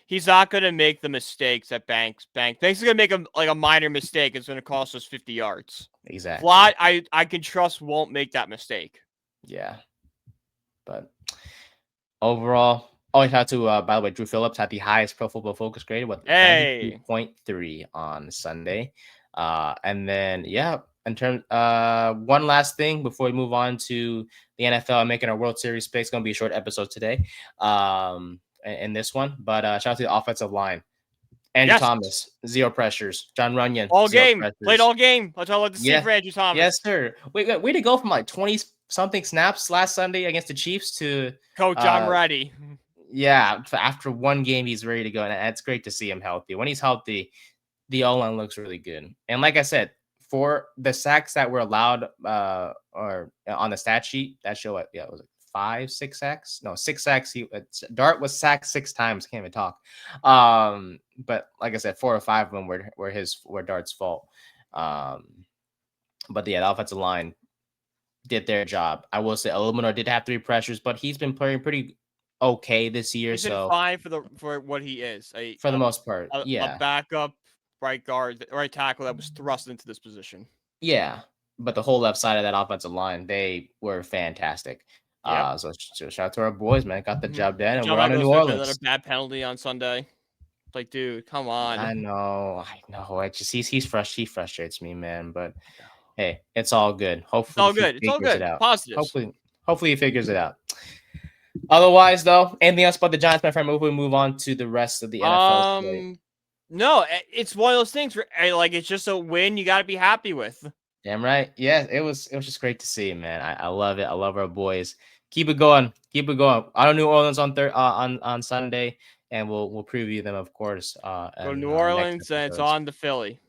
He's not going to make the mistakes that Banks is going to make a minor mistake. It's going to cost us 50 yards. Exactly. Flott, I can trust won't make that mistake. Yeah. But overall, shout out to, by the way, Drew Phillips had the highest Pro Football Focus grade with 92.3 on Sunday. And then, in terms, one last thing before we move on to the NFL and making our World Series picks. It's going to be a short episode today in this one. But shout out to the offensive line. Andrew Thomas, 0 pressures. John Runyon, all game. Pressures. Played all game. That's all I like to see for Andrew Thomas. Yes, sir. Way to go from like 20-something snaps last Sunday against the Chiefs to Coach, I'm ready. Yeah, after one game, he's ready to go, and it's great to see him healthy. When he's healthy, the O-line looks really good. And like I said, for the sacks that were allowed or on the stat sheet, that show it was 6 sacks? No, 6 sacks. Dart was sacked 6 times. Can't even talk. But like I said, 4 or 5 of them were Dart's fault. But the offensive line did their job. I will say Illuminor did have 3 pressures, but he's been playing pretty okay this year. He's been fine for what he is. For the most part, a backup right guard, right tackle that was thrust into this position. Yeah, but the whole left side of that offensive line, they were fantastic. So shout out to our boys, man. Got the job done, and we're on to New Orleans. Another bad penalty on Sunday. Like, dude, come on. I know. I just he frustrates me, man. But hey, it's all good. Hopefully, it's all good. Positives. Hopefully, he figures it out. Otherwise, though, anything else about the Giants, my friend? Before we move on to the rest of the NFL. No, it's one of those things where it's just a win you got to be happy with. Damn right. Yeah, it was just great to see, man. I love it. I love our boys. Keep it going. I know New Orleans on Sunday, and we'll preview them, of course. Go to New Orleans, and it's on to Philly.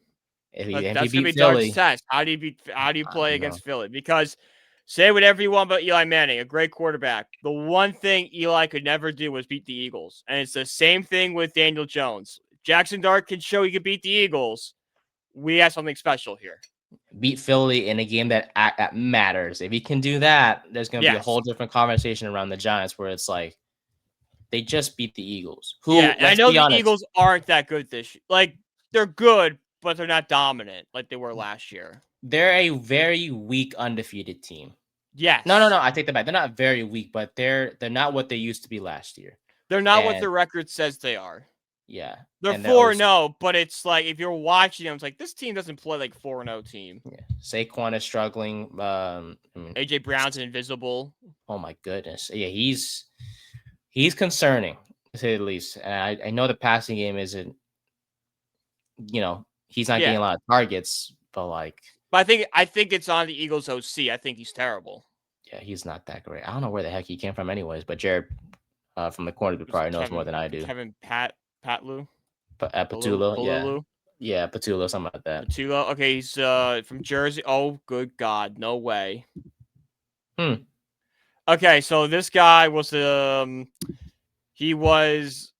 That's gonna be Dart's test. How do you play against Philly? Because say whatever you want about Eli Manning, a great quarterback. The one thing Eli could never do was beat the Eagles, and it's the same thing with Daniel Jones. Jaxson Dart can show he could beat the Eagles. We have something special here. Beat Philly in a game that matters. If he can do that, there's going to be a whole different conversation around the Giants where it's like they just beat the Eagles. I know the Eagles aren't that good this year. Like, they're good, but they're not dominant like they were last year. They're a very weak undefeated team. Yes. No, I take that back. They're not very weak, but they're not what they used to be last year. They're not what their record says they are. Yeah. They're 4-0, but it's like if you're watching them, it's like this team doesn't play like 4-0 team. Yeah. Saquon is struggling. AJ Brown's invisible. Oh my goodness. Yeah, he's concerning, to say the least. And I know the passing game isn't, he's not getting a lot of targets, but But I think it's on the Eagles OC. I think he's terrible. Yeah, he's not that great. I don't know where the heck he came from, anyways. But Jared, from the corner, probably knows more than I do. Kevin Patlu. But Patullo, yeah, Palulu. yeah, Patullo, something like that. Patullo. Okay, he's from Jersey. Oh, good God, no way. Okay, so this guy was he was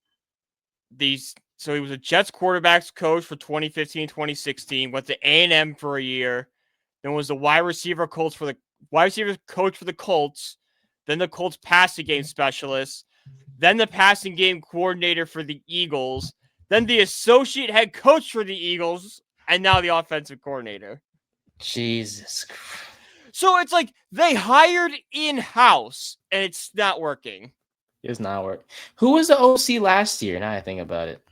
he was a Jets quarterbacks coach for 2015, 2016, went to A&M for a year, then was the wide receiver coach for the Colts, then the Colts passing game specialist, then the passing game coordinator for the Eagles, then the associate head coach for the Eagles, and now the offensive coordinator. Jesus Christ. So it's like they hired in-house, and it's not working. It's not working. Who was the OC last year? Now I think about it.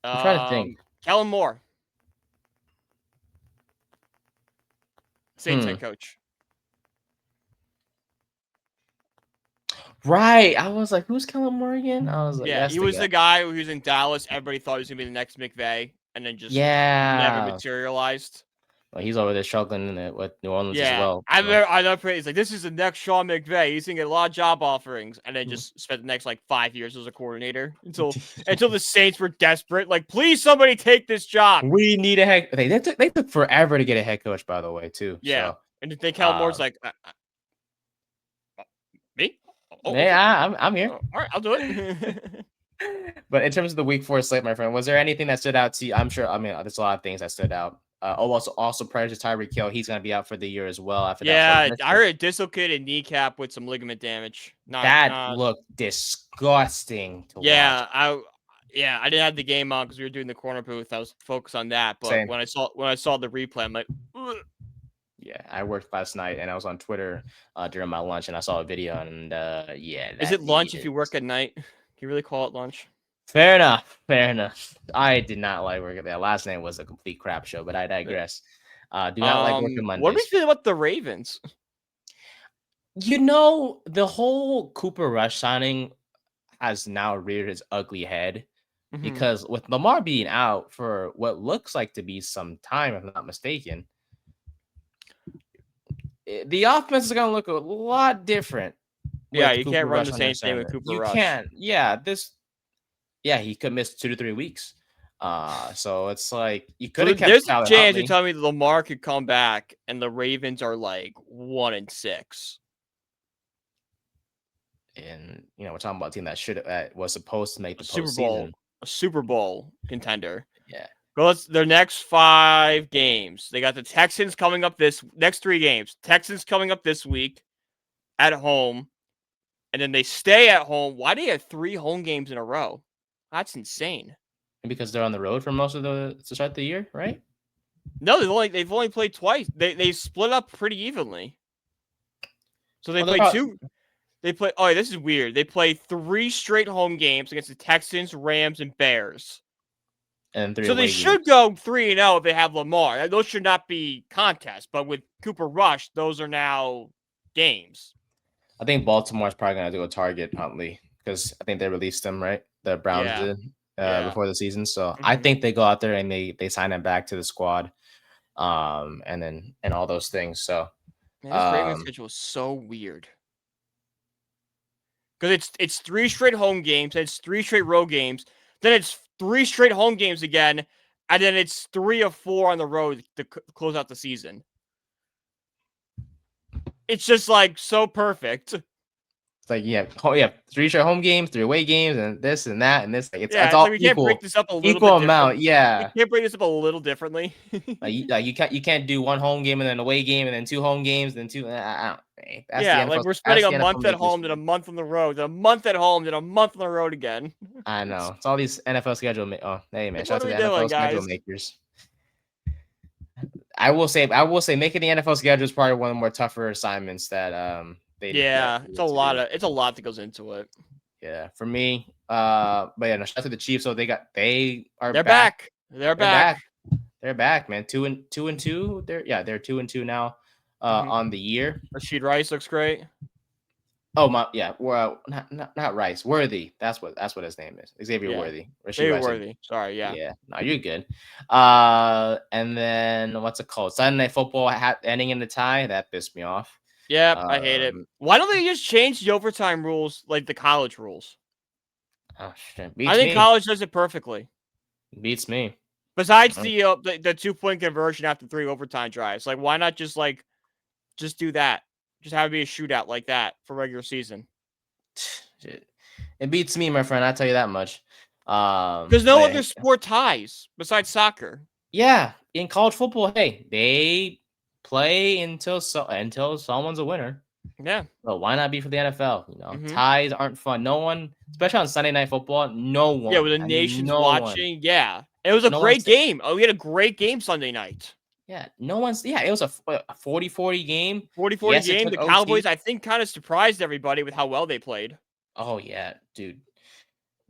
I'm trying to think. Kellen Moore. Saints head coach. Right. I was like, who's Kellen Moore again? I was like, yeah, he was the guy who was in Dallas. Everybody thought he was going to be the next McVay, and then just never materialized. Well, he's over there struggling with New Orleans as well. I never. He's like, this is the next Sean McVay. He's going to get a lot of job offerings, and then just spent the next 5 years as a coordinator until the Saints were desperate. Like, please, somebody take this job. We need a head. They took forever to get a head coach, by the way, too. Yeah, so. And then Kellen Moore's like, me? Oh, yeah, okay. I'm here. All right, I'll do it. But in terms of the week 4 slate, my friend, was there anything that stood out to you? I'm sure. I mean, there's a lot of things that stood out. Also prior to Tyreek Hill, he's going to be out for the year as well. After that, I heard a dislocated kneecap with some ligament damage. That looked disgusting to watch. I didn't have the game on because we were doing the corner booth. I was focused on that, but when I saw the replay, I'm like, ugh. Yeah, I worked last night and I was on Twitter during my lunch and I saw a video and Is it lunch if you work at night? Can you really call it lunch? Fair enough. I did not like working there. Last night was a complete crap show, but I digress. Do not like working Mondays. What do we feel about the Ravens? The whole Cooper Rush signing has now reared its ugly head because with Lamar being out for what looks like to be some time, if I'm not mistaken, the offense is going to look a lot different. Yeah, you can't run the same thing with Cooper Rush. You can't. Yeah, he could miss 2 to 3 weeks. So it's like you could have kept. There's a chance you tell me Lamar could come back and the Ravens are 1-6. And we're talking about a team that was supposed to make the postseason. A Super Bowl contender. Yeah. Their next 5 games. They got the Texans coming up next 3 games. Texans coming up this week at home. And then they stay at home. Why do you have 3 home games in a row? That's insane. And because they're on the road for most of to start the year, right? No, they've only played twice. They split up pretty evenly. So they play 2. They play. Oh, this is weird. They play 3 straight home games against the Texans, Rams, and Bears. And 3 so they should go 3-0 if they have Lamar. Those should not be contests. But with Cooper Rush, those are now games. I think Baltimore's probably going to do a target Huntley because I think they released him, right? The Browns did before the season. So I think they go out there and they sign him back to the squad, and all those things. So this Ravens schedule is so weird because it's 3 straight home games, then it's 3 straight road games, then it's 3 straight home games again, and then it's 3 or 4 on the road to close out the season. It's just so perfect. It's like 3 straight home games, 3 away games, and this and that and this. It's all like we can't break this up a little equal amount. Yeah, we can't break this up a little differently. you can't do 1 home game and then away game and then 2 home games, then 2. We're spending a month at home, then a month on the road, then a month at home, then a month on the road again. I know it's all these NFL schedule. Hey man, shout out to the NFL schedule makers. I will say making the NFL schedule is probably one of the more tougher assignments that it's a lot that goes into it. Yeah, for me. But shout out to the Chiefs. So they're back. They're back, man. 2-2. They're 2-2 now on the year. Rashid Rice looks great. Oh my, yeah. Well, not Rice. Worthy. That's what his name is. Xavier Yeah. Worthy. Rasheed Maybe Rice. Worthy. Sorry. Yeah. Yeah. No, you're good. And then what's it called? Sunday Night Football ending in the tie. That pissed me off. Yep. I hate it. Um, Why don't they just change the overtime rules like the college rules? oh shit, I beats think me. college does it perfectly. Beats me. Besides Mm. the 2-point conversion after 3 overtime drives, like why not just do that? Just have it be a shootout like that for regular season. Shit. It beats me, my friend. I tell you that much. Because But no yeah, other sport ties besides soccer. yeah, in college football, hey, they play until someone's a winner. Yeah. Well, why not be for the NFL? Mm-hmm. Ties aren't fun. No one, especially on Sunday Night Football, no Yeah, with one. the I mean, nation's no one. watching. Yeah. It was a No one great said, game. Oh, we had a great game Sunday night. yeah, no one's, yeah, it was a 40-40 game. 40-40 Yes, it game. took The OT. Cowboys, I think, kind of surprised everybody with how well they played. Oh, yeah, dude.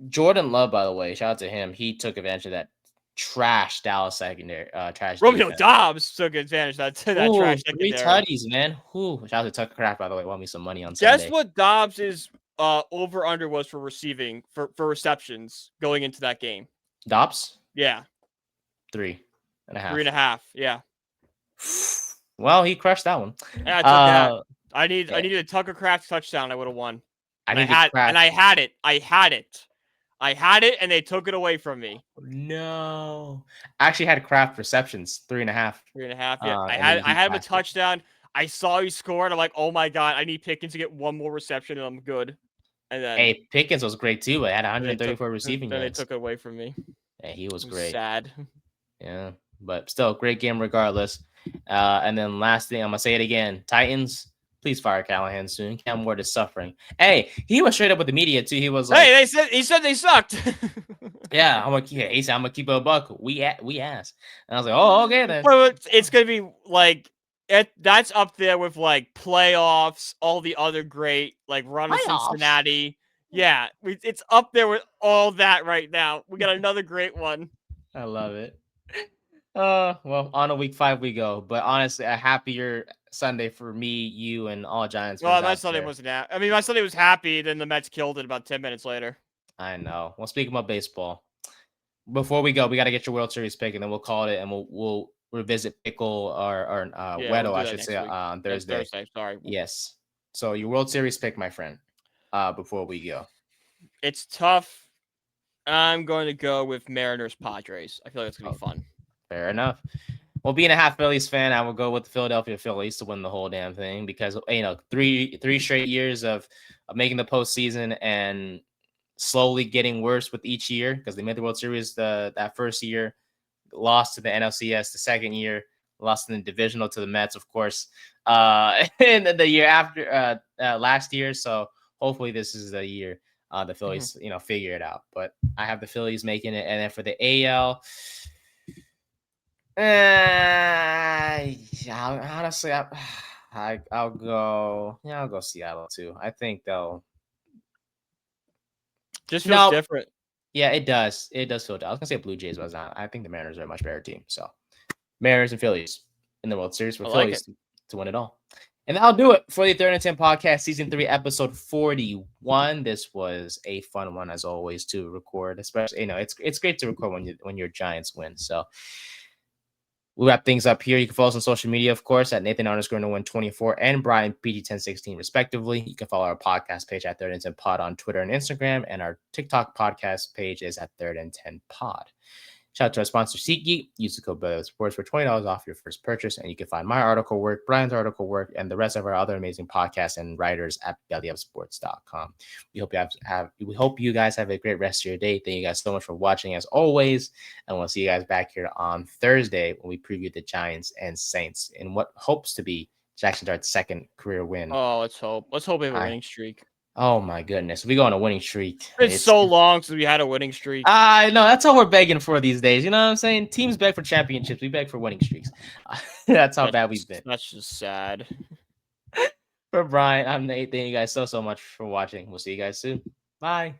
Jordan Love, by the way, shout out to him. He took advantage of that trash Dallas secondary, trash Romeo defense. Dobbs took advantage of that Ooh, trash 3 secondary. tutties, man. Ooh, shout out to Tucker Craft, by the way. Want me some money on Guess Sunday. what Dobbs is over under was for receiving for receptions going into that game. Dobbs, Yeah. 3.5. 3.5. Yeah. Well, he crushed that one. Yeah, I took that. I Yeah, needed a Tucker Craft touchdown. I would have won. I And need to craft. I had it. I had it, and they took it away from me. No, I actually had craft receptions 3.5. 3.5. Yeah, And then I he had him a cashed it. touchdown. I saw he scored. I'm like, oh my god, I need Pickens to get one more reception, and I'm good. And then Hey, Pickens was great too, but had 134 receiving then they yards. took it away from me. Yeah, he was It was great. sad. Yeah, but still, great game regardless. And then last thing, I'm gonna say it again: Titans, please fire Callahan soon. Cam Ward is suffering. Hey, he was straight up with the media too. He was like, Hey, he said they sucked. "Yeah, he said I'm gonna keep it a buck. We asked." And I was like, "Oh, okay then." But it's gonna be like that's up there with like playoffs, all the other great like run of Playoffs. Cincinnati. Yeah, it's up there with all that right now. We got another great one. I love it. Well, on a week 5 we go, but honestly, a happier Sunday for me, you, and all Giants Well, fans my out Sunday there. wasn't I mean, my Sunday was happy. Then the Mets killed it about 10 minutes later. I know. Well, speaking about baseball, before we go, we got to get your World Series pick, and then we'll call it, and we'll revisit Pickle or Yeah, we'll Weddle, do I that should say, next week. on Next Thursday. Thursday. Sorry. Yes. So your World Series pick, my friend. Before we go, It's tough. I'm going to go with Mariners Padres. I feel like it's gonna be fun. fair enough. Well, being a half Phillies fan, I will go with the Philadelphia Phillies to win the whole damn thing because three straight years of making the postseason and slowly getting worse with each year because they made the World Series that first year, lost to the NLCS the second year, lost in the divisional to the Mets, of course, and the year after last year. So hopefully this is the year the Phillies figure it out. But I have the Phillies making it, and then for the AL. Honestly, I'll go. Yeah, I'll go Seattle too. I think they'll. Just feels No, different. yeah, it does. It does feel. I was gonna say Blue Jays, but it's not. I think the Mariners are a much better team. So, Mariners and Phillies in the World Series for I like it. Phillies to win it all. And that'll do it for the Third and 10 podcast, season 3, episode 41. This was a fun one as always to record, especially it's great to record when your Giants win. So. We'll wrap things up here. You can follow us on social media, of course, at Nathan_No124 and Brian PG1016, respectively. You can follow our podcast page at Third and 10 Pod on Twitter and Instagram, and our TikTok podcast page is at Third and 10 Pod. Shout out to our sponsor, SeatGeek. Use the code BellyUpSports for $20 off your first purchase, and you can find my article work, Brian's article work, and the rest of our other amazing podcasts and writers at BellyUpSports.com. We hope you guys have a great rest of your day. Thank you guys so much for watching, as always, and we'll see you guys back here on Thursday when we preview the Giants and Saints in what hopes to be Jaxson Dart's second career win. Oh, let's hope. Let's hope we have a winning streak. Oh my goodness, we go on a winning streak. It's so long since we had a winning streak. I know that's all we're begging for these days. You know what I'm saying? Teams beg for championships. We beg for winning streaks. That's how bad we've been. That's just sad. For Brian, I'm Nate. Thank you guys so much for watching. We'll see you guys soon. Bye.